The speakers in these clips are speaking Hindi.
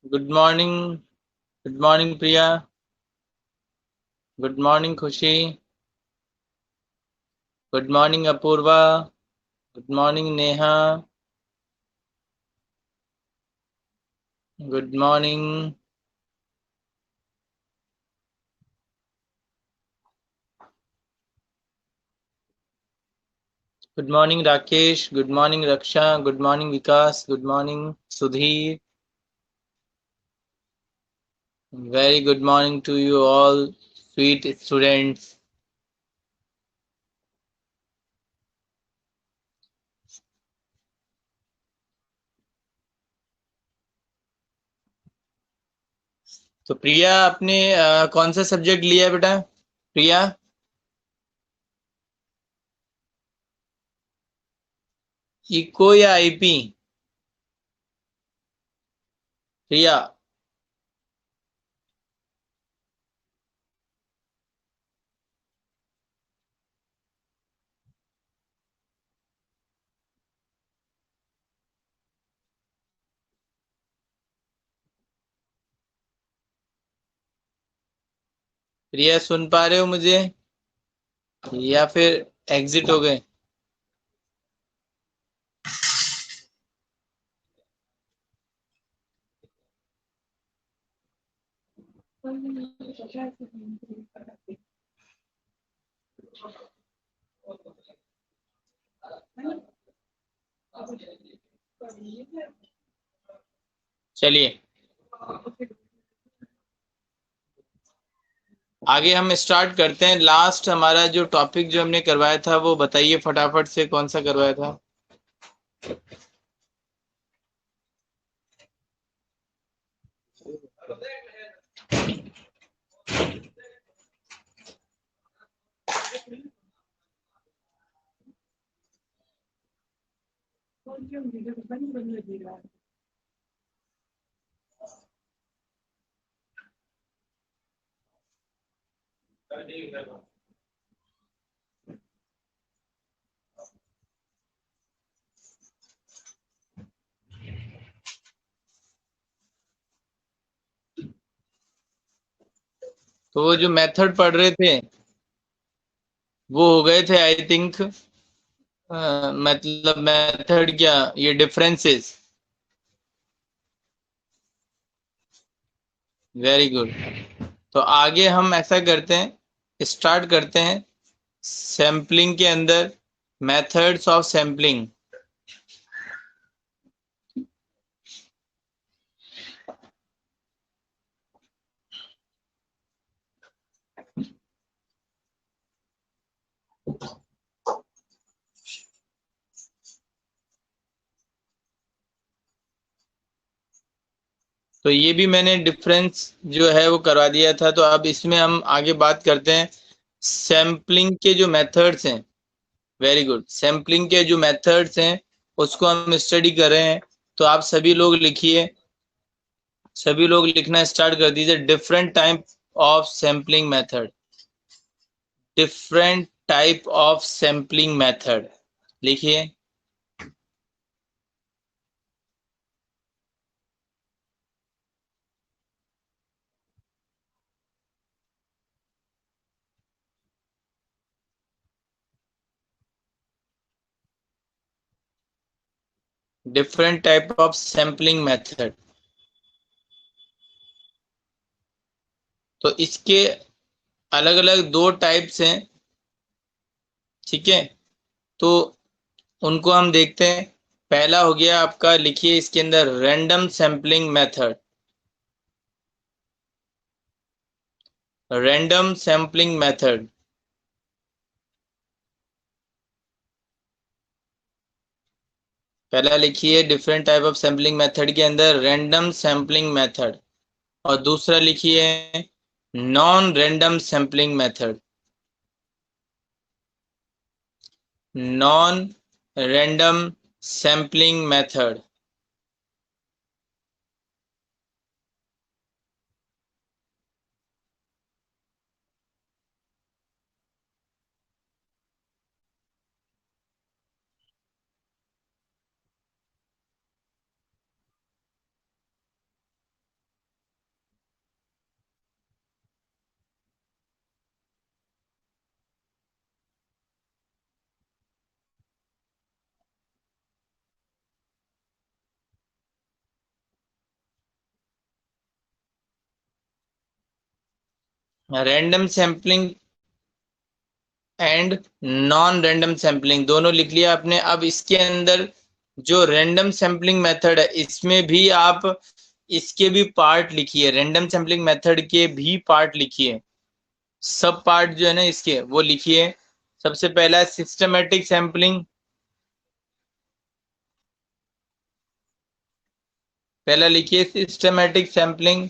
Good morning. Good morning Priya. Good morning Khushi. Good morning Apoorva. Good morning Neha. Good morning. Good morning Rakesh. Good morning Raksha. Good morning Vikas. Good morning Sudhir. Very good morning to you all sweet students. तो प्रिया आपने कौन सा सब्जेक्ट लिया बेटा? प्रिया, इको या आईपी? प्रिया, प्रिया सुन पा रहे हो मुझे या फिर एग्जिट हो गए? चलिए आगे हम स्टार्ट करते हैं। लास्ट हमारा जो टॉपिक जो हमने करवाया था वो बताइए फटाफट से, कौन सा करवाया था? तो वो जो मेथड पढ़ रहे थे वो हो गए थे आई थिंक, मतलब मेथड क्या, ये डिफरेंसेस। Very good. तो आगे हम ऐसा करते हैं, स्टार्ट करते हैं सैम्पलिंग के अंदर, मेथड्स ऑफ सैम्पलिंग। तो ये भी मैंने डिफरेंस जो है वो करवा दिया था। तो अब इसमें हम आगे बात करते हैं सैम्पलिंग के जो मेथड्स हैं। Very good. सैम्पलिंग के जो मेथड्स हैं उसको हम स्टडी कर रहे हैं। तो आप सभी लोग लिखिए, सभी लोग लिखना स्टार्ट कर दीजिए। Different type of sampling method. Different type of sampling method लिखिए। Different type of sampling method. तो इसके अलग अलग दो टाइप्स हैं, ठीक है? तो उनको हम देखते हैं। पहला हो गया आपका, लिखिए इसके अंदर, random sampling method. Random sampling method. पहला लिखिए different type of sampling method के अंदर रैंडम सैम्पलिंग मेथड। और दूसरा लिखिए non random sampling method. Non random sampling method. Random sampling and non random sampling दोनों लिख लिया आपने। अब इसके अंदर जो रैंडम सैम्पलिंग मेथड है इसमें भी आप इसके भी पार्ट लिखिए, रैंडम सैम्पलिंग मेथड के भी पार्ट लिखिए, सब पार्ट जो है ना इसके वो लिखिए। सबसे पहला है सिस्टमैटिक सैम्पलिंग, पहला लिखिए सिस्टमैटिक सैम्पलिंग।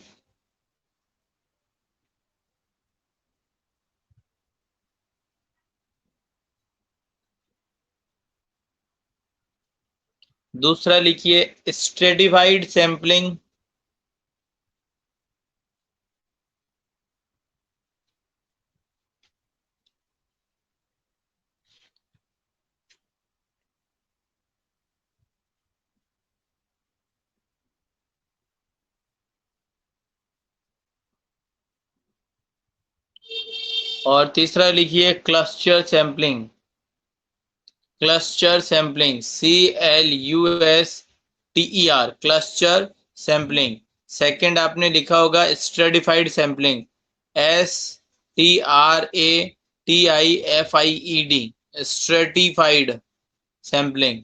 दूसरा लिखिए स्ट्रेटिफाइड सैम्पलिंग। और तीसरा लिखिए cluster sampling, cluster sampling, CLUSTER, cluster sampling. Second आपने लिखा होगा stratified sampling, STRATIFIED, stratified sampling.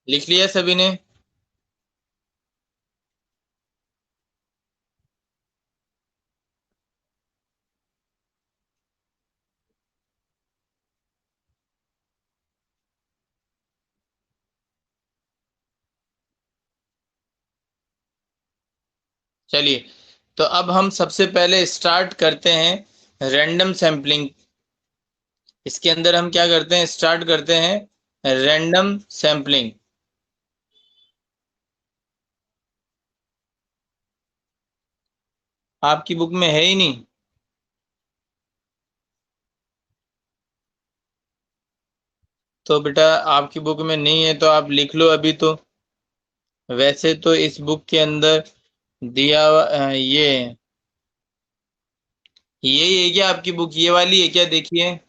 लिख लिया सभी ने? चलिए, तो अब हम सबसे पहले स्टार्ट करते हैं रैंडम सैम्पलिंग। इसके अंदर हम क्या करते हैं, स्टार्ट करते हैं रैंडम सैम्पलिंग। आपकी बुक में है ही नहीं? तो बेटा आपकी बुक में नहीं है तो आप लिख लो अभी। तो वैसे तो इस बुक के अंदर दिया ये है क्या आपकी बुक, ये वाली है क्या? देखिए,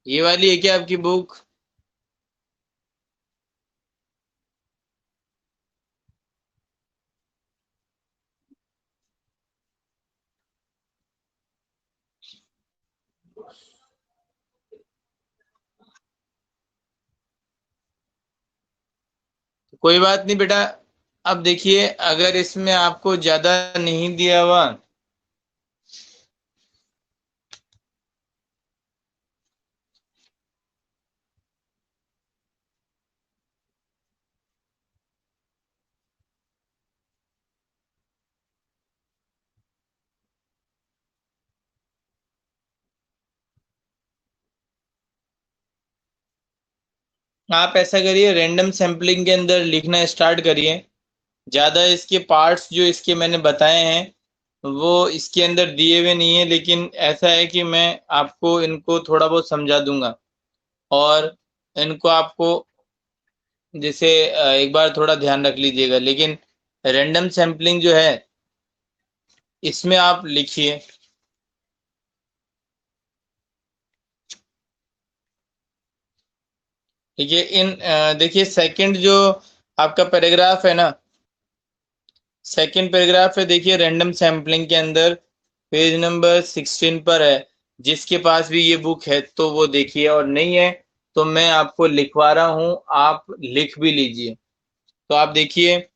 ये वाली है क्या आपकी बुक? कोई बात नहीं बेटा। अब देखिए, अगर इसमें आपको ज्यादा नहीं दिया हुआ, आप ऐसा करिए रैंडम सैम्पलिंग के अंदर लिखना स्टार्ट करिए। ज़्यादा इसके पार्ट्स जो इसके मैंने बताए हैं वो इसके अंदर दिए हुए नहीं है, लेकिन ऐसा है कि मैं आपको इनको थोड़ा बहुत समझा दूंगा। और इनको आपको जैसे एक बार थोड़ा ध्यान रख लीजिएगा। लेकिन रैंडम सैम्पलिंग जो है इसमें आप लिखिए। देखिए देखिए सेकंड जो आपका पैराग्राफ है ना, सेकंड पैराग्राफ है, देखिए रैंडम सैम्पलिंग के अंदर पेज नंबर 16 पर है। जिसके पास भी ये बुक है तो वो देखिए, और नहीं है तो मैं आपको लिखवा रहा हूँ, आप लिख भी लीजिए। तो आप देखिए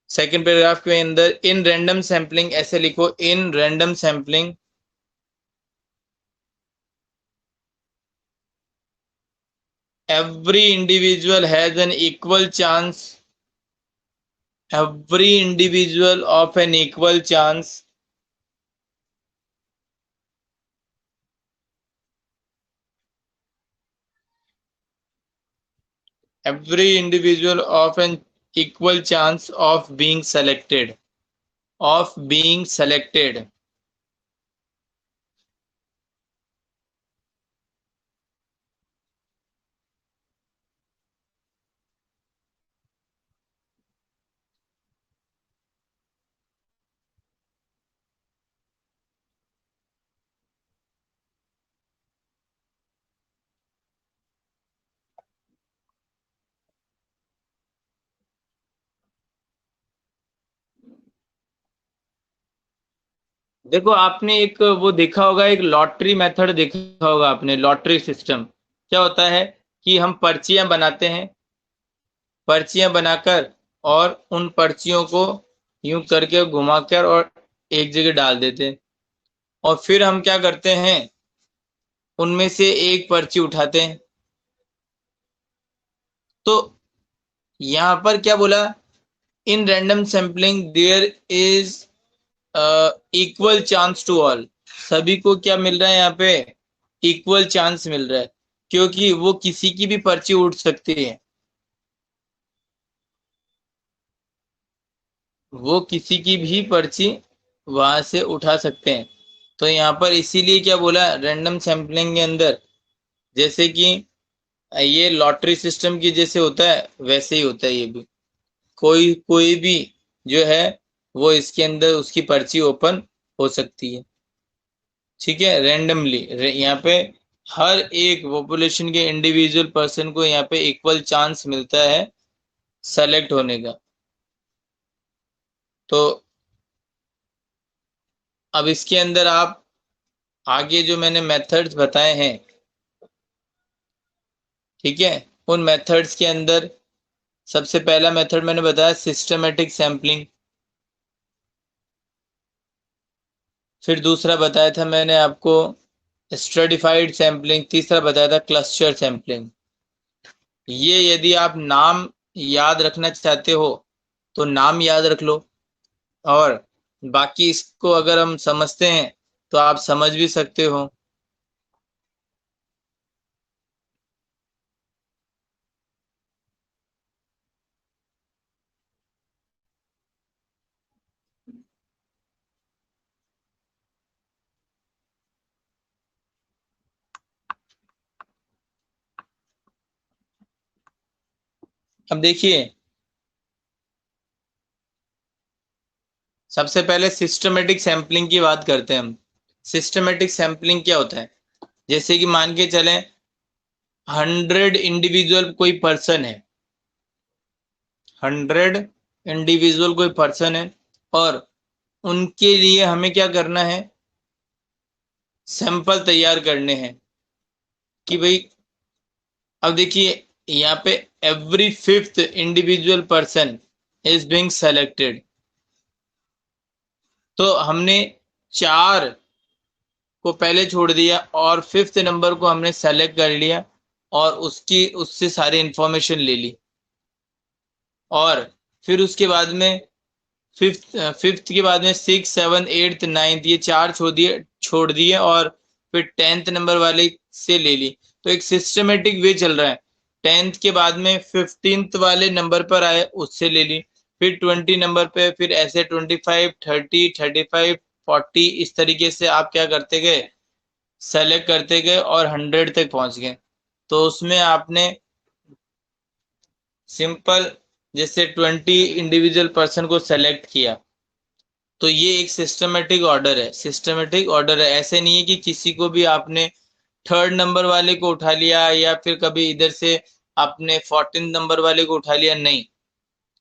सेकंड पैराग्राफ के अंदर इन रैंडम सैम्पलिंग ऐसे लिखो, इन random sampling every individual has an equal chance, every individual of an equal chance every individual of an equal chance of being selected, of being selected. देखो आपने एक वो देखा होगा, एक लॉटरी मेथड देखा होगा आपने, लॉटरी सिस्टम। क्या होता है कि हम पर्चियां बनाते हैं, पर्चियां बनाकर और उन पर्चियों को यूं करके घुमाकर और एक जगह डाल देते हैं, और फिर हम क्या करते हैं, उनमें से एक पर्ची उठाते हैं। तो यहां पर क्या बोला, in random sampling there is equal chance to all. सभी को क्या मिल रहा है यहाँ पे, इक्वल चांस मिल रहा है, क्योंकि वो किसी की भी पर्ची उठ सकती है, वो किसी की भी पर्ची वहां से उठा सकते हैं। तो यहाँ पर इसीलिए क्या बोला, रैंडम सैम्पलिंग के अंदर जैसे कि ये लॉटरी सिस्टम की जैसे होता है वैसे ही होता है ये भी। कोई कोई भी जो है वो इसके अंदर उसकी पर्ची ओपन हो सकती है। ठीक है, रैंडमली यहाँ पे हर एक पॉपुलेशन के इंडिविजुअल पर्सन को यहाँ पे इक्वल चांस मिलता है सेलेक्ट होने का। तो अब इसके अंदर आप आगे जो मैंने मेथड्स बताए हैं, ठीक है, उन मेथड्स के अंदर सबसे पहला मेथड मैंने बताया सिस्टमेटिक सैम्पलिंग, फिर दूसरा बताया था मैंने आपको स्ट्रेटिफाइड सैम्पलिंग, तीसरा बताया था क्लस्टर सैम्पलिंग। ये यदि आप नाम याद रखना चाहते हो तो नाम याद रख लो, और बाकी इसको अगर हम समझते हैं तो आप समझ भी सकते हो। अब देखिए, सबसे पहले सिस्टमेटिक सैम्पलिंग की बात करते हैं हम। सिस्टमेटिक सैम्पलिंग क्या होता है, जैसे कि मान के चलें 100 इंडिविजुअल कोई पर्सन है, 100 इंडिविजुअल कोई पर्सन है, और उनके लिए हमें क्या करना है, सैंपल तैयार करने हैं कि भाई, अब देखिए यहाँ पे every fifth individual person is being selected. तो हमने 4 को पहले छोड़ दिया और फिफ्थ नंबर को हमने सेलेक्ट कर लिया, और उसकी उससे सारी इंफॉर्मेशन ले ली, और फिर उसके बाद में फिफ्थ फिफ्थ के बाद में 6 7 8 9 ये 4 छोड़ दिए और फिर 10th नंबर वाले से ले ली। तो एक सिस्टमेटिक वे चल रहा है। 10th के बाद में 15th वाले नंबर पर आए, उससे ले ली, फिर 20 नंबर पे, फिर ऐसे 25 30 35 40 इस तरीके से आप क्या करते गए, सेलेक्ट करते गए और 100 तक पहुंच गए। तो उसमें आपने सिंपल जैसे 20 इंडिविजुअल पर्सन को सेलेक्ट किया, तो ये एक सिस्टमेटिक ऑर्डर है, सिस्टमेटिक ऑर्डर है। ऐसे नहीं है कि किसी को भी आपने 3rd नंबर वाले को उठा लिया या फिर कभी इधर से आपने 14 नंबर वाले को उठा लिया, नहीं,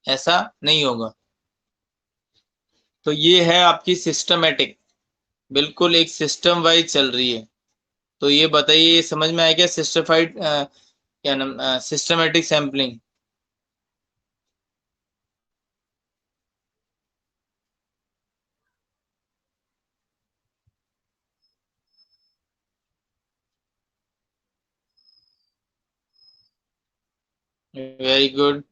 ऐसा नहीं होगा। तो ये है आपकी सिस्टमेटिक, बिल्कुल एक सिस्टम वाइज चल रही है। तो ये बताइए, ये समझ में आया क्या, सिस्टफाइड क्या नाम, सिस्टमेटिक सैम्पलिंग। Very good.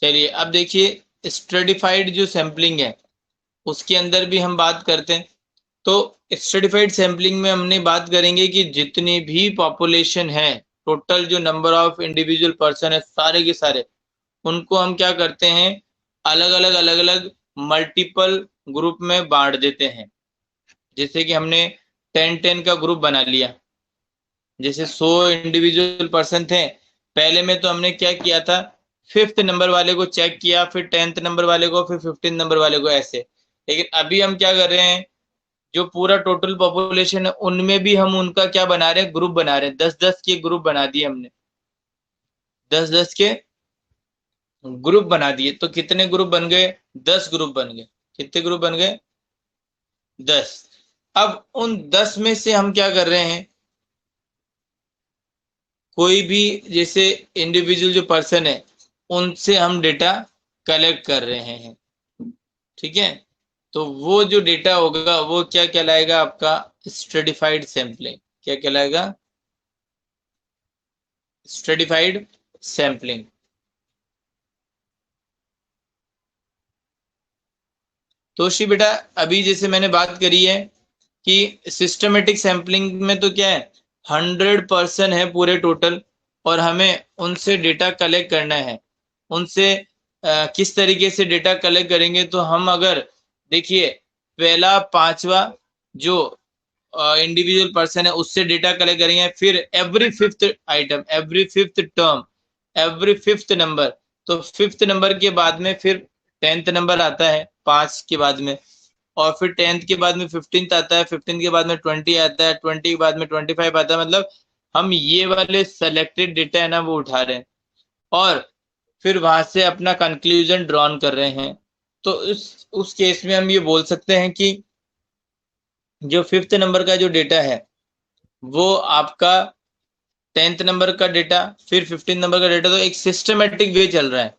चलिए अब देखिए स्ट्रेटिफाइड जो सैम्पलिंग है उसके अंदर भी हम बात करते हैं। तो स्ट्रेटिफाइड सैम्पलिंग में हमने बात करेंगे कि जितनी भी पॉपुलेशन है, टोटल जो नंबर ऑफ इंडिविजुअल पर्सन है सारे के सारे, उनको हम क्या करते हैं, अलग अलग मल्टीपल ग्रुप में बांट देते हैं। जैसे कि हमने 10-10 का ग्रुप बना लिया। जैसे 100 इंडिविजुअल पर्सन थे, पहले में तो हमने क्या किया था, फिफ्थ नंबर वाले को चेक किया, फिर 10th नंबर वाले को, फिर 15 नंबर वाले को, ऐसे। लेकिन अभी हम क्या कर रहे हैं, जो पूरा टोटल पॉपुलेशन है उनमें भी हम उनका क्या बना रहे हैं, ग्रुप बना रहे हैं। 10-10 के ग्रुप बना दिए हमने, 10-10 के ग्रुप बना दिए। तो कितने ग्रुप बन गए, 10 ग्रुप बन गए। कितने ग्रुप बन गए, 10। अब उन 10 में से हम क्या कर रहे हैं, कोई भी जैसे इंडिविजुअल जो पर्सन है उनसे हम डेटा कलेक्ट कर रहे हैं। ठीक है, तो वो जो डेटा होगा वो क्या कहलाएगा, आपका स्ट्रेटिफाइड सैंपलिंग। क्या कहलाएगा, स्ट्रेटिफाइड सैंपलिंग। तो श्री बेटा, अभी जैसे मैंने बात करी है कि सिस्टमेटिक सैंपलिंग में तो क्या है, 100% है पूरे टोटल, और हमें उनसे डेटा कलेक्ट करना है। उनसे किस तरीके से डेटा कलेक्ट करेंगे, तो हम अगर देखिए, पहला पांचवा जो इंडिविजुअल पर्सन है उससे डेटा कलेक्ट करेंगे, फिर every fifth item, every fifth term, every fifth number. तो फिफ्थ नंबर के बाद में फिर 10th नंबर आता है, 5 के बाद में। और फिर 10th के बाद में 15th आता है, 15th के बाद में 20 आता है, 20 के बाद में 25 आता है। मतलब हम ये वाले सेलेक्टेड डेटा है ना वो उठा रहे हैं, और फिर वहां से अपना कंक्लूजन ड्रॉन कर रहे हैं। तो उस केस में हम ये बोल सकते हैं कि जो फिफ्थ नंबर का जो डेटा है वो आपका 10th नंबर का डेटा, फिर 15 नंबर का डेटा, तो एक सिस्टमेटिक वे चल रहा है।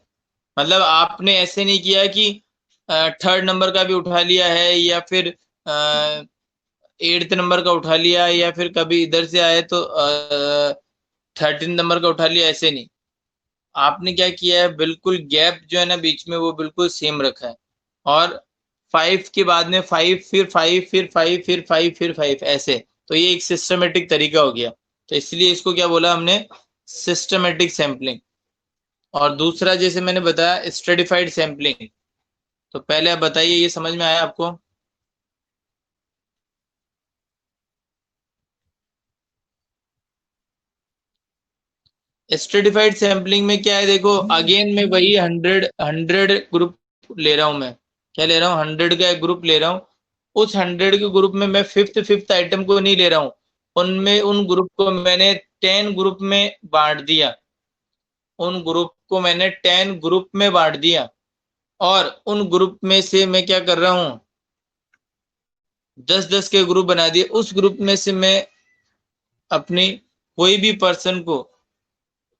मतलब आपने ऐसे नहीं किया कि थर्ड नंबर का भी उठा लिया है, या फिर 8th नंबर का उठा लिया, या फिर कभी इधर से आए तो 13 नंबर का उठा लिया, ऐसे नहीं। आपने क्या किया है, बिल्कुल गैप जो है ना बीच में वो बिल्कुल सेम रखा है। और 5 के बाद में 5, फिर 5, फिर 5, फिर 5, फिर 5, ऐसे। तो ये एक सिस्टमेटिक तरीका हो गया। तो इसलिए इसको क्या बोला हमने, सिस्टमेटिक सैंपलिंग। और दूसरा जैसे मैंने बताया स्ट्रेटिफाइड सैंपलिंग। तो पहले आप बताइए, ये समझ में आया आपको। स्ट्रेटिफाइड सैंपलिंग में क्या है, देखो अगेन मैं वही 100 ग्रुप ले रहा हूं मैं। क्या ले रहा हूँ, 100 का एक ग्रुप ले रहा हूँ। उस 100 के ग्रुप में मैं फिफ्थ फिफ्थ आइटम को नहीं ले रहा हूँ। उनमें उन ग्रुप को मैंने 10 ग्रुप में बांट दिया। उन ग्रुप को मैंने 10 ग्रुप में बांट दिया, और उन ग्रुप में से मैं क्या कर रहा हूँ, 10-10 के ग्रुप बना दिए। उस ग्रुप में से मैं अपनी कोई भी पर्सन को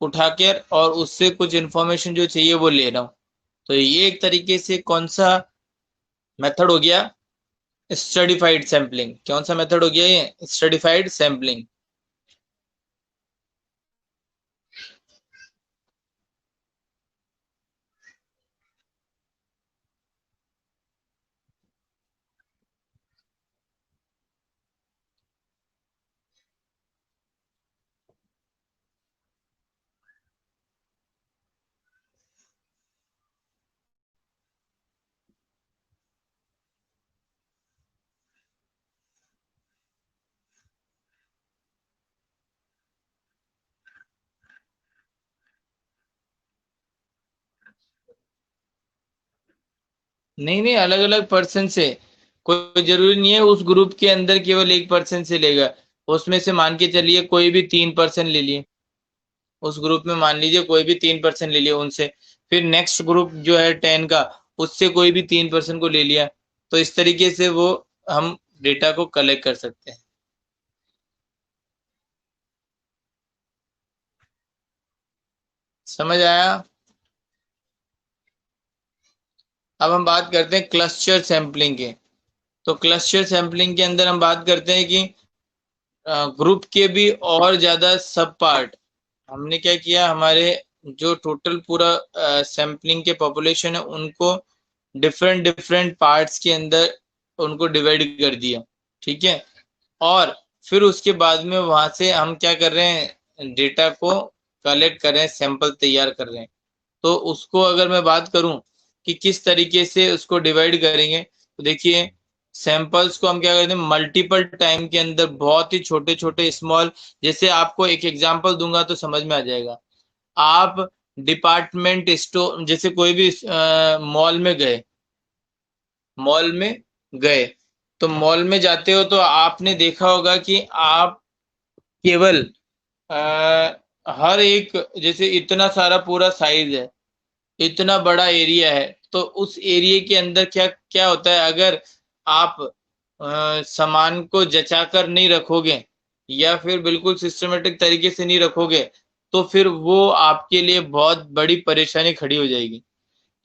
उठाकर और उससे कुछ इंफॉर्मेशन जो चाहिए वो ले रहा हूँ। तो ये एक तरीके से कौन सा मेथड हो गया, स्टडीफाइड सैम्पलिंग। कौन सा मेथड हो गया ये, स्टडीफाइड सैम्पलिंग। नहीं नहीं, अलग अलग पर्सन से, कोई जरूरी नहीं है उस ग्रुप के अंदर केवल एक पर्सन से लेगा। उसमें से मान के चलिए कोई भी 3 पर्सन ले लिए, उस ग्रुप में मान लीजिए कोई भी 3 पर्सन ले लिए उनसे। फिर नेक्स्ट ग्रुप जो है 10 का, उससे कोई भी 3 पर्सन को ले लिया। तो इस तरीके से वो हम डेटा को कलेक्ट कर सकते हैं। समझ आया। अब हम बात करते हैं क्लस्टर सैंपलिंग के। तो क्लस्टर सैंपलिंग के अंदर हम बात करते हैं कि ग्रुप के भी और ज्यादा सब पार्ट। हमने क्या किया, हमारे जो टोटल पूरा सैंपलिंग के पॉपुलेशन है उनको डिफरेंट डिफरेंट पार्ट्स के अंदर उनको डिवाइड कर दिया, ठीक है। और फिर उसके बाद में वहां से हम क्या कर रहे हैं, डेटा को कलेक्ट कर रहे हैं, सैंपल तैयार कर रहे हैं। तो उसको अगर मैं बात करूं कि किस तरीके से उसको डिवाइड करेंगे, तो देखिए सैंपल्स को हम क्या करते हैं, मल्टीपल टाइम के अंदर बहुत ही छोटे छोटे स्मॉल, जैसे आपको एक एग्जांपल दूंगा तो समझ में आ जाएगा। आप डिपार्टमेंट स्टोर, जैसे कोई भी मॉल में गए, मॉल में गए तो मॉल में जाते हो तो आपने देखा होगा कि आप केवल हर एक, जैसे इतना सारा पूरा साइज है, इतना बड़ा एरिया है, तो उस एरिया के अंदर क्या क्या होता है, अगर आप सामान को जचा कर नहीं रखोगे या फिर बिल्कुल सिस्टमेटिक तरीके से नहीं रखोगे, तो फिर वो आपके लिए बहुत बड़ी परेशानी खड़ी हो जाएगी।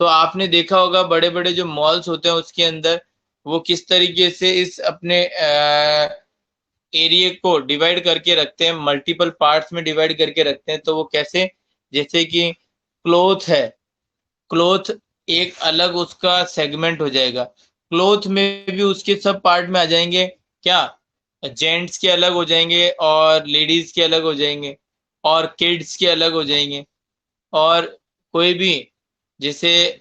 तो आपने देखा होगा बड़े बड़े जो मॉल्स होते हैं उसके अंदर वो किस तरीके से इस अपने एरिया को डिवाइड करके रखते हैं, मल्टीपल पार्ट्स में डिवाइड करके रखते हैं। तो वो कैसे, जैसे कि क्लोथ है, क्लोथ एक अलग उसका सेगमेंट हो जाएगा, क्लोथ में भी उसके सब पार्ट में आ जाएंगे क्या, जेंट्स के अलग हो जाएंगे और लेडीज के अलग हो जाएंगे और किड्स के अलग हो जाएंगे। और कोई भी, जैसे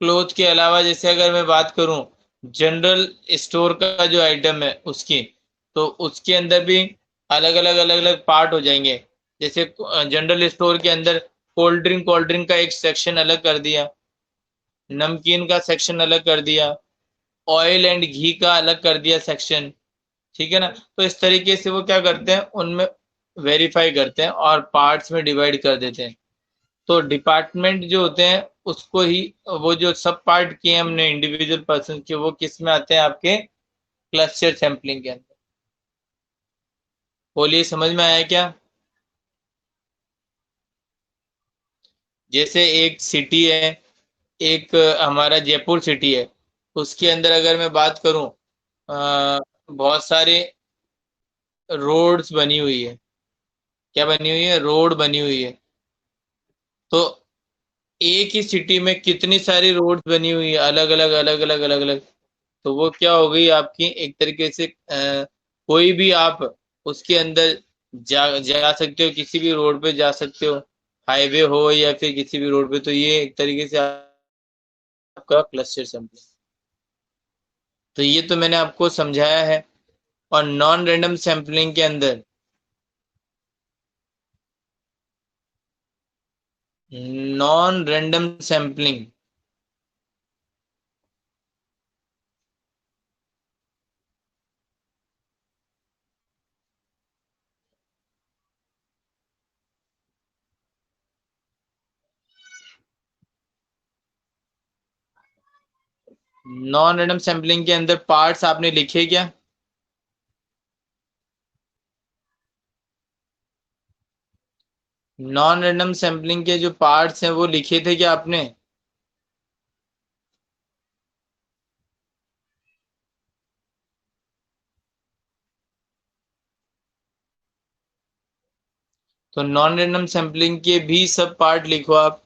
क्लोथ के अलावा जैसे अगर मैं बात करूं जनरल स्टोर का जो आइटम है उसकी, तो उसके अंदर भी अलग अलग पार्ट हो जाएंगे। जैसे जनरल स्टोर के अंदर कोल्ड ड्रिंक का एक सेक्शन अलग कर दिया, नमकीन का सेक्शन अलग कर दिया, ऑयल एंड घी का अलग कर दिया सेक्शन, ठीक है ना। तो इस तरीके से वो क्या करते हैं, उनमें वेरीफाई करते हैं और पार्ट्स में डिवाइड कर देते हैं। तो डिपार्टमेंट जो होते हैं उसको ही, वो जो सब पार्ट किए हमने इंडिविजुअल पर्सन के, वो किस में आते हैं, आपके क्लस्टर सैंपलिंग के अंदर। बोलिए समझ में आया क्या। जैसे एक सिटी है, एक हमारा जयपुर सिटी है, उसके अंदर अगर मैं बात करूं, बहुत सारे रोड्स बनी हुई है, क्या बनी हुई है, रोड बनी हुई है। तो एक ही सिटी में कितनी सारी रोड्स बनी हुई है, अलग अलग। तो वो क्या हो गई आपकी एक तरीके से, कोई भी आप उसके अंदर जा सकते हो, किसी भी रोड पे जा सकते हो, हाईवे हो या फिर किसी भी रोड पे। तो ये एक तरीके से आपका क्लस्टर सैंपलिंग। तो ये तो मैंने आपको समझाया है। और नॉन रैंडम सैंपलिंग के अंदर, non random sampling, non random sampling के अंदर पार्ट्स आपने लिखे क्या, नॉन रैंडम सैंपलिंग के जो पार्ट्स हैं वो लिखे थे क्या आपने। तो नॉन रैंडम सैंपलिंग के भी सब पार्ट लिखो आप।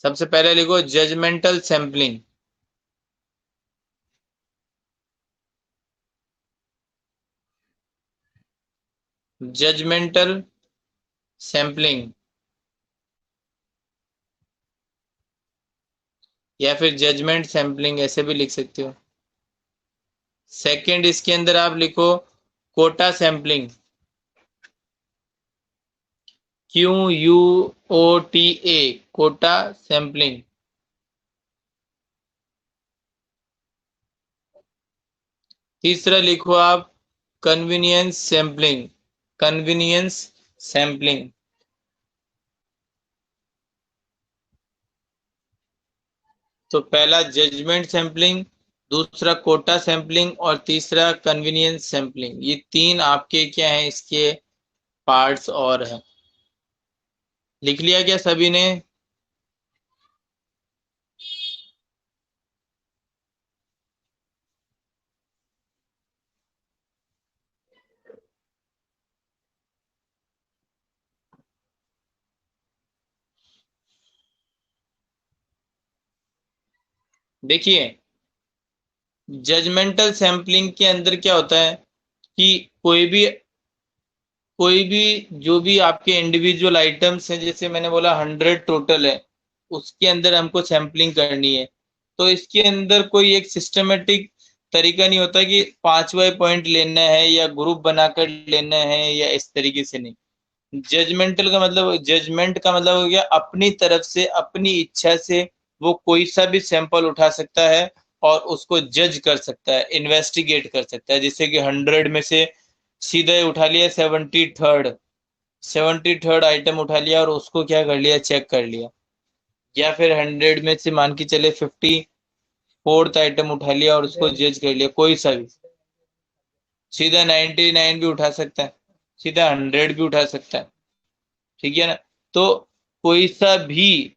सबसे पहले लिखो जजमेंटल सैंपलिंग, जजमेंटल सैंपलिंग या फिर जजमेंट सैंपलिंग ऐसे भी लिख सकते हो। सेकंड इसके अंदर आप लिखो quota sampling, QUOTA, quota sampling. तीसरा लिखो आप कन्वीनियंस सैम्पलिंग, कन्वीनियंस सैम्पलिंग। तो पहला जजमेंट सैम्पलिंग, दूसरा कोटा सैम्पलिंग और तीसरा कन्वीनियंस सैम्पलिंग। ये तीन आपके क्या हैं, इसके पार्ट्स और हैं। लिख लिया क्या सभी ने? देखिए, जजमेंटल सैम्पलिंग के अंदर क्या होता है कि कोई भी जो भी आपके इंडिविजुअल आइटम्स हैं, जैसे मैंने बोला 100 टोटल है, उसके अंदर हमको सैम्पलिंग करनी है। तो इसके अंदर कोई एक सिस्टमेटिक तरीका नहीं होता कि 5वां पॉइंट लेना है या ग्रुप बनाकर लेना है या इस तरीके से नहीं। जजमेंटल का मतलब, जजमेंट का मतलब हो गया अपनी तरफ से, अपनी इच्छा से वो कोई सा भी सैंपल उठा सकता है और उसको जज कर सकता है, इन्वेस्टिगेट कर सकता है। जैसे कि 100 में से सीधा ही उठा लिया 73rd आइटम उठा लिया और उसको क्या कर लिया, चेक कर लिया। या फिर 100 में से मान के चले 54th आइटम उठा लिया और उसको जज कर लिया, कोई सा भी। सीधा 99 भी उठा सकता है, सीधा 100 भी उठा सकता है, ठीक है ना। तो कोई सा भी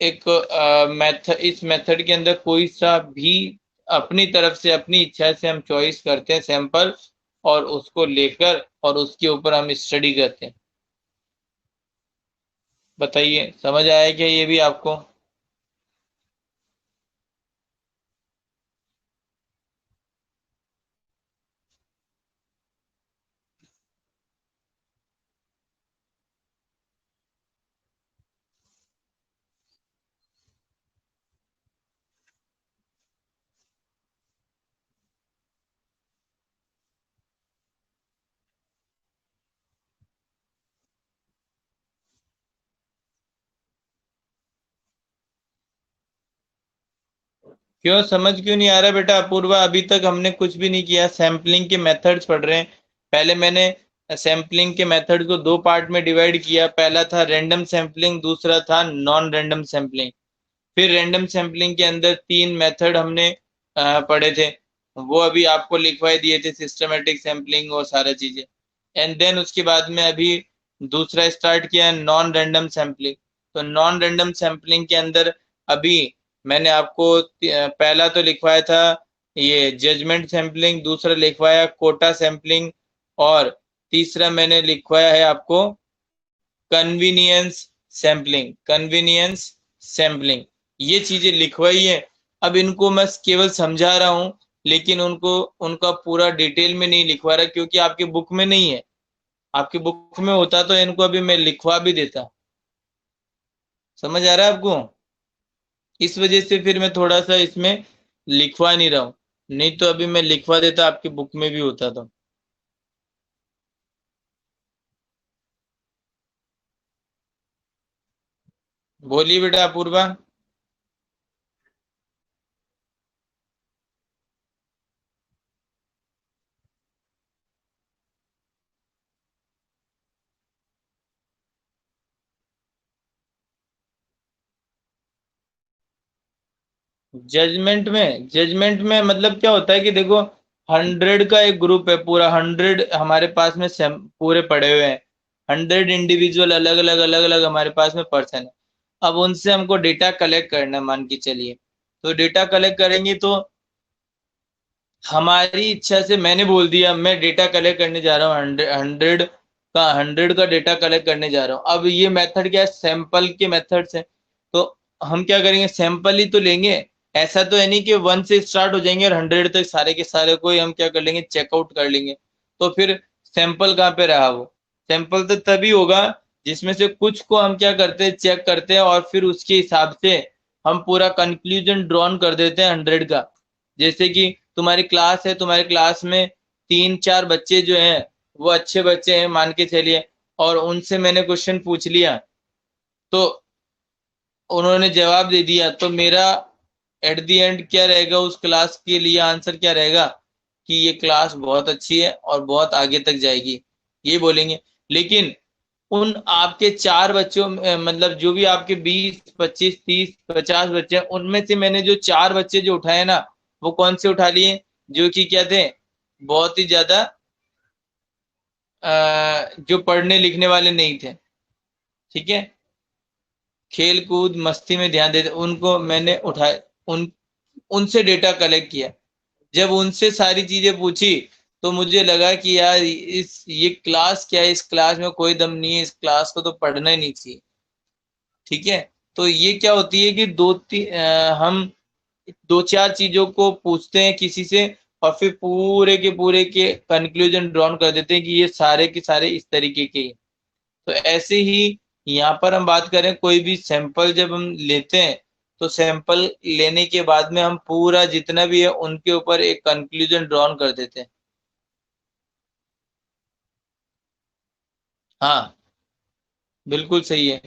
एक मेथड, इस मेथड के अंदर कोई सा भी अपनी तरफ से, अपनी इच्छा से हम चॉइस करते हैं सैंपल और उसको लेकर और उसके ऊपर हम स्टडी करते हैं। बताइए, समझ आया क्या ये भी आपको? क्यों समझ क्यों नहीं आ रहा बेटा अपूर्वा? अभी तक हमने कुछ भी नहीं किया, सैम्पलिंग के मेथड्स पढ़ रहे हैं। पहले मैंने सैम्पलिंग के मेथड को दो पार्ट में डिवाइड किया। पहला था रैंडम सैम्पलिंग, दूसरा था नॉन रैंडम सैम्पलिंग। फिर रैंडम सैम्पलिंग के अंदर तीन मेथड हमने पढ़े थे, वो अभी आपको लिखवाई दिए थे, सिस्टमेटिक सैम्पलिंग और सारा चीजें। एंड देन उसके बाद में अभी दूसरा स्टार्ट किया है नॉन रैंडम सैम्पलिंग। तो नॉन रैंडम सैम्पलिंग के अंदर अभी मैंने आपको पहला तो लिखवाया था ये जजमेंट सैम्पलिंग, दूसरा लिखवाया कोटा सैम्पलिंग और तीसरा मैंने लिखवाया है आपको कन्वीनियंस सैम्पलिंग, कन्वीनियंस सैम्पलिंग। ये चीजें लिखवाई है। अब इनको मैं केवल समझा रहा हूं, लेकिन उनको, उनका पूरा डिटेल में नहीं लिखवा रहा क्योंकि आपके बुक में नहीं है। आपकी बुक में होता तो इनको अभी मैं लिखवा भी देता। समझ आ रहा है आपको? इस वजह से फिर मैं थोड़ा सा इसमें लिखवा नहीं रहा हूँ, नहीं तो अभी मैं लिखवा देता, आपकी बुक में भी होता तो। बोलिए बेटा अपूर्वा। जजमेंट में मतलब क्या होता है कि देखो, 100 का एक ग्रुप है, पूरा 100 हमारे पास में पूरे पड़े हुए हैं। 100 इंडिविजुअल अलग अलग हमारे पास में पर्सन है। अब उनसे हमको डेटा कलेक्ट करना है, मान के चलिए। तो डेटा कलेक्ट करेंगे तो हमारी इच्छा से मैंने बोल दिया मैं डेटा कलेक्ट करने जा रहा हूँ, 100 का डेटा कलेक्ट करने जा रहा हूँ। अब ये मेथड क्या है, सैंपल के मेथड से। तो हम क्या करेंगे, सैंपल ही तो लेंगे। ऐसा तो है नहीं कि 1 से स्टार्ट हो जाएंगे और 100 तक सारे के सारे को ही हम क्या कर लेंगे, चेकआउट कर लेंगे। तो फिर सैंपल कहाँ पे रहा? वो सैंपल तो तभी होगा जिसमें से कुछ को हम क्या करते हैं, चेक करते हैं और फिर उसके हिसाब से हम पूरा कंक्लूजन ड्रॉन कर देते हैं 100 का। जैसे कि तुम्हारी क्लास है, तुम्हारी क्लास में 3-4 बच्चे जो हैं वो अच्छे बच्चे हैं मान के चलिए, और उनसे मैंने क्वेश्चन पूछ लिया तो उन्होंने जवाब दे दिया, तो मेरा एट द एंड क्या रहेगा, उस क्लास के लिए आंसर क्या रहेगा, कि ये क्लास बहुत अच्छी है और बहुत आगे तक जाएगी, ये बोलेंगे। लेकिन उन आपके 4 बच्चों मतलब जो भी आपके 20 25 30 50 बच्चे हैं, उनमें से मैंने जो 4 बच्चे जो उठाए ना, वो कौन से उठा लिए, जो कि क्या थे, बहुत ही ज्यादा जो पढ़ने लिखने वाले नहीं थे, ठीक है, खेल कूद मस्ती में ध्यान देते, उनको मैंने उठाया, उनसे डेटा कलेक्ट किया। जब उनसे सारी चीजें पूछी तो मुझे लगा कि यार इस ये क्लास क्या है, इस क्लास में कोई दम नहीं है, इस क्लास को तो पढ़ना ही नहीं चाहिए, ठीक है। तो ये क्या होती है कि हम 2 4 चीजों को पूछते हैं किसी से, और फिर पूरे के कंक्लूजन ड्रॉन कर देते हैं कि ये सारे के सारे इस तरीके के ही। तो ऐसे ही यहाँ पर हम बात करें, कोई भी सैंपल जब हम लेते हैं तो सैंपल लेने के बाद में हम पूरा जितना भी है उनके ऊपर एक कंक्लूजन ड्रॉन कर देते हैं। हाँ, बिल्कुल सही है।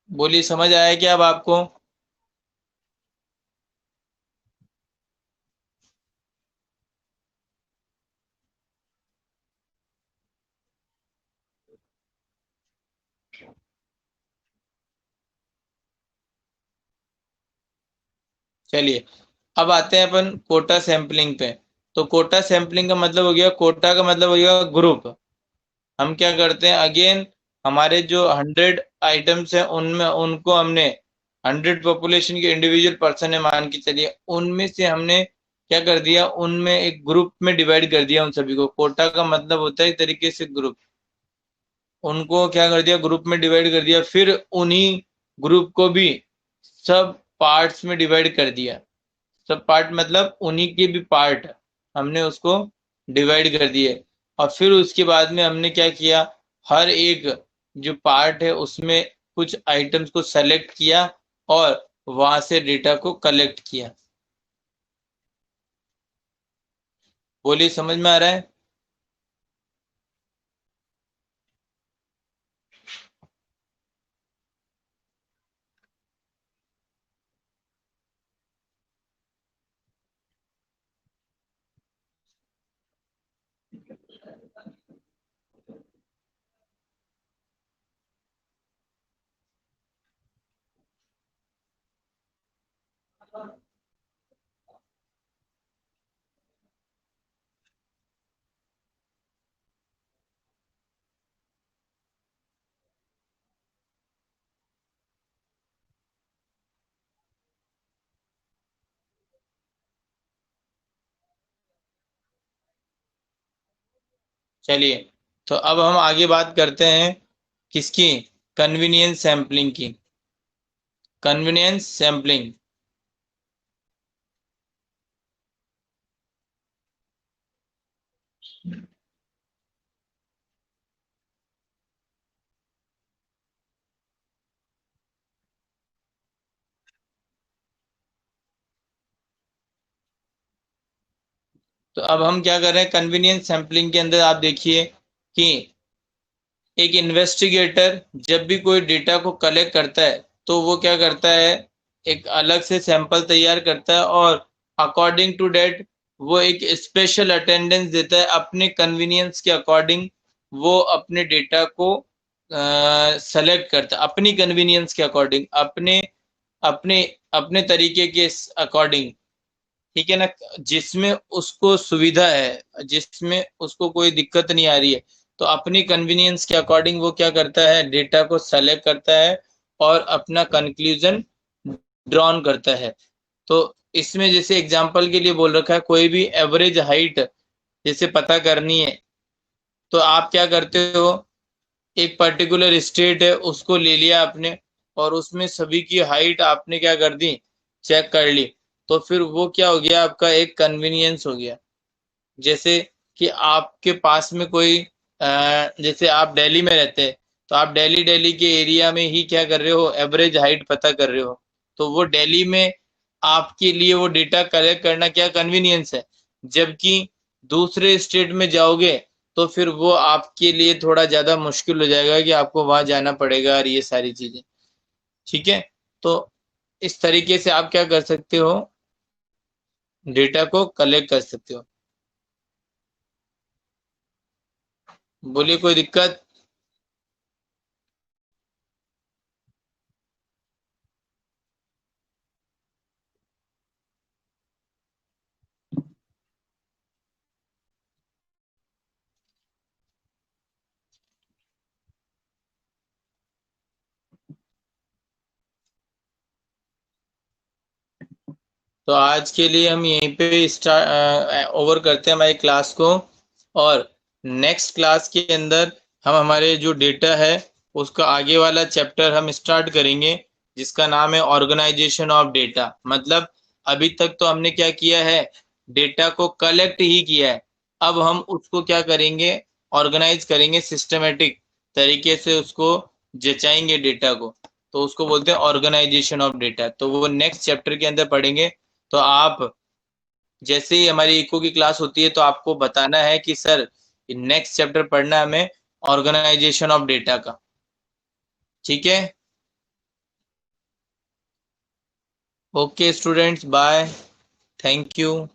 बोलिए, समझ आया क्या अब आपको? चलिए, अब आते हैं अपन कोटा सैंपलिंग पे। तो कोटा सैंपलिंग का मतलब हो गया, कोटा का मतलब हो गया ग्रुप। हम क्या करते हैं, अगेन हमारे जो 100 आइटम्स हैं उनमें उनको हमने 100 पॉपुलेशन के इंडिविजुअल पर्सन है मान के चलिए, उनमें से हमने क्या कर दिया, उनमें एक ग्रुप में डिवाइड कर दिया उन सभी को। कोटा का मतलब होता है एक तरीके से ग्रुप। उनको क्या कर दिया, ग्रुप में डिवाइड कर दिया, फिर उन्हीं ग्रुप को भी सब पार्ट्स में डिवाइड कर दिया। सब पार्ट मतलब उन्हीं के भी पार्ट हमने उसको डिवाइड कर दिए। और फिर उसके बाद में हमने क्या किया, हर एक जो पार्ट है उसमें कुछ आइटम्स को सेलेक्ट किया और वहां से डेटा को कलेक्ट किया। बोलिए, समझ में आ रहा है? चलिए, तो अब हम आगे बात करते हैं किसकी, कन्वीनियंस सैम्पलिंग की। Convenience sampling. तो अब हम क्या कर रहे हैं, कन्वीनियंस सैम्पलिंग के अंदर आप देखिए कि एक इन्वेस्टिगेटर जब भी कोई डेटा को कलेक्ट करता है तो वो क्या करता है, एक अलग से सैंपल तैयार करता है और अकॉर्डिंग टू डेट वो एक स्पेशल अटेंडेंस देता है अपने कन्वीनियंस के अकॉर्डिंग। वो अपने डेटा को सेलेक्ट करता है अपनी कन्वीनियंस के अकॉर्डिंग, अपने अपने अपने तरीके के अकॉर्डिंग, ठीक है ना, जिसमें उसको सुविधा है, जिसमें उसको कोई दिक्कत नहीं आ रही है। तो अपनी कन्वीनियंस के अकॉर्डिंग वो क्या करता है, डेटा को सेलेक्ट करता है और अपना कंक्लूजन ड्रॉन करता है। तो इसमें जैसे एग्जांपल के लिए बोल रखा है, कोई भी एवरेज हाइट जैसे पता करनी है, तो आप क्या करते हो, एक पर्टिकुलर स्टेट है उसको ले लिया आपने और उसमें सभी की हाइट आपने क्या कर दी, चेक कर ली। तो फिर वो क्या हो गया, आपका एक कन्वीनियंस हो गया। जैसे कि आपके पास में कोई जैसे आप दिल्ली में रहते हैं, तो आप दिल्ली दिल्ली के एरिया में ही क्या कर रहे हो, एवरेज हाइट पता कर रहे हो। तो वो दिल्ली में आपके लिए वो डेटा कलेक्ट करना क्या कन्वीनियंस है। जबकि दूसरे स्टेट में जाओगे तो फिर वो आपके लिए थोड़ा ज्यादा मुश्किल हो जाएगा कि आपको वहां जाना पड़ेगा और ये सारी चीजें, ठीक है। तो इस तरीके से आप क्या कर सकते हो, डेटा को कलेक्ट कर सकते हो। बोलिए, कोई दिक्कत? तो आज के लिए हम यहीं पे स्टार्ट ओवर करते हैं हमारी क्लास को, और नेक्स्ट क्लास के अंदर हम हमारे जो डेटा है उसका आगे वाला चैप्टर हम स्टार्ट करेंगे, जिसका नाम है ऑर्गेनाइजेशन ऑफ डेटा। मतलब अभी तक तो हमने क्या किया है, डेटा को कलेक्ट ही किया है। अब हम उसको क्या करेंगे, ऑर्गेनाइज करेंगे, सिस्टमेटिक तरीके से उसको जचाएंगे डेटा को। तो उसको बोलते हैं ऑर्गेनाइजेशन ऑफ डेटा। तो वो नेक्स्ट चैप्टर के अंदर पढ़ेंगे। तो आप जैसे ही हमारी इको की क्लास होती है तो आपको बताना है कि सर नेक्स्ट चैप्टर पढ़ना है हमें ऑर्गेनाइजेशन ऑफ डेटा का। ठीक है? Okay students, bye, thank you.